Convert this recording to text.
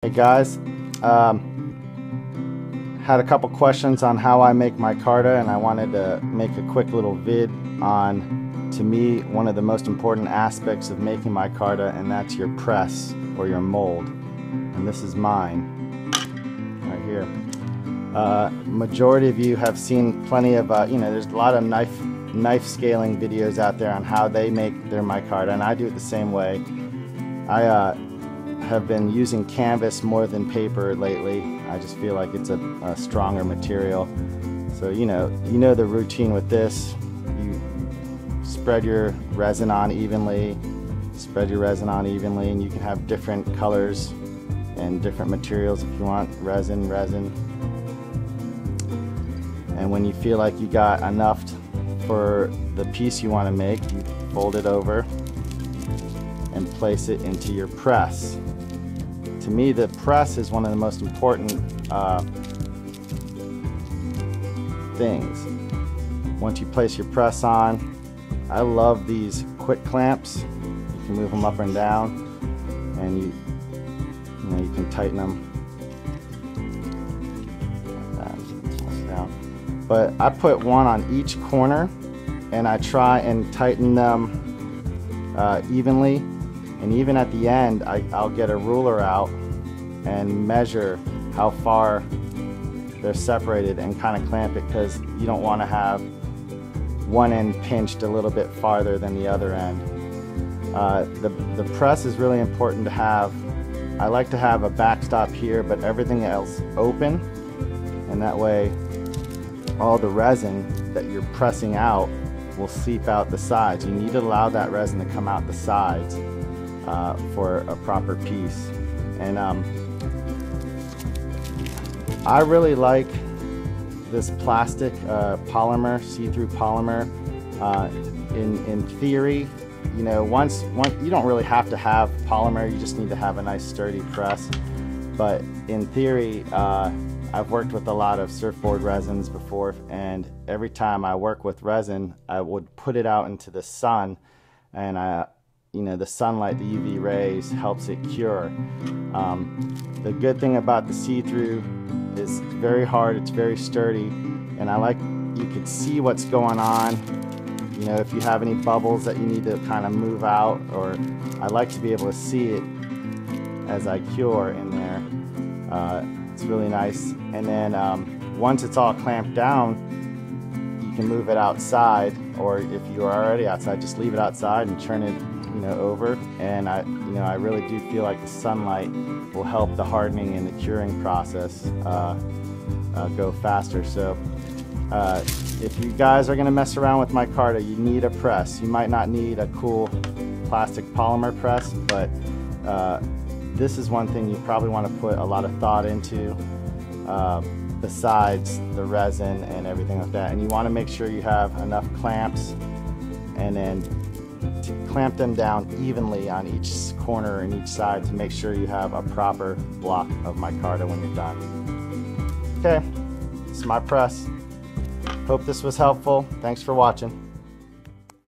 Hey guys, had a couple questions on how I make micarta, and I wanted to make a quick little vid on, to me, one of the most important aspects of making micarta, and that's your press or your mold. And this is mine right here. Majority of you have seen plenty of there's a lot of knife scaling videos out there on how they make their micarta, and I do it the same way. I have been using canvas more than paper lately. I just feel like it's a stronger material. So you know the routine with this. You spread your resin on evenly, and you can have different colors and different materials if you want. Resin. And when you feel like you got enough for the piece you want to make, you fold it over and place it into your press. To me, the press is one of the most important things. Once you place your press on, I love these quick clamps. You can move them up and down, and you can tighten them like that. But I put one on each corner, and I try and tighten them evenly. And even at the end, I'll get a ruler out and measure how far they're separated and kind of clamp it, because you don't want to have one end pinched a little bit farther than the other end. The press is really important to have. I like to have a backstop here, but everything else open, and that way all the resin that you're pressing out will seep out the sides. You need to allow that resin to come out the sides for a proper piece. And I really like this plastic polymer, see-through polymer. In theory, once you don't really have to have polymer, you just need to have a nice sturdy press. But in theory, I've worked with a lot of surfboard resins before, and every time I work with resin, I would put it out into the sun, and the sunlight, the UV rays, helps it cure. The good thing about the see-through is it's very hard, it's very sturdy, and you can see what's going on. If you have any bubbles that you need to kind of move out, or I like to be able to see it as I cure in there. It's really nice. And then once it's all clamped down, you can move it outside, or if you are already outside, just leave it outside and turn it over. And I really do feel like the sunlight will help the hardening and the curing process go faster. So if you guys are going to mess around with micarta, you need a press. You might not need a cool plastic polymer press, but this is one thing you probably want to put a lot of thought into, besides the resin and everything like that. And you want to make sure you have enough clamps, and then to clamp them down evenly on each corner and each side to make sure you have a proper block of micarta when you're done. Okay, this is my press. Hope this was helpful. Thanks for watching.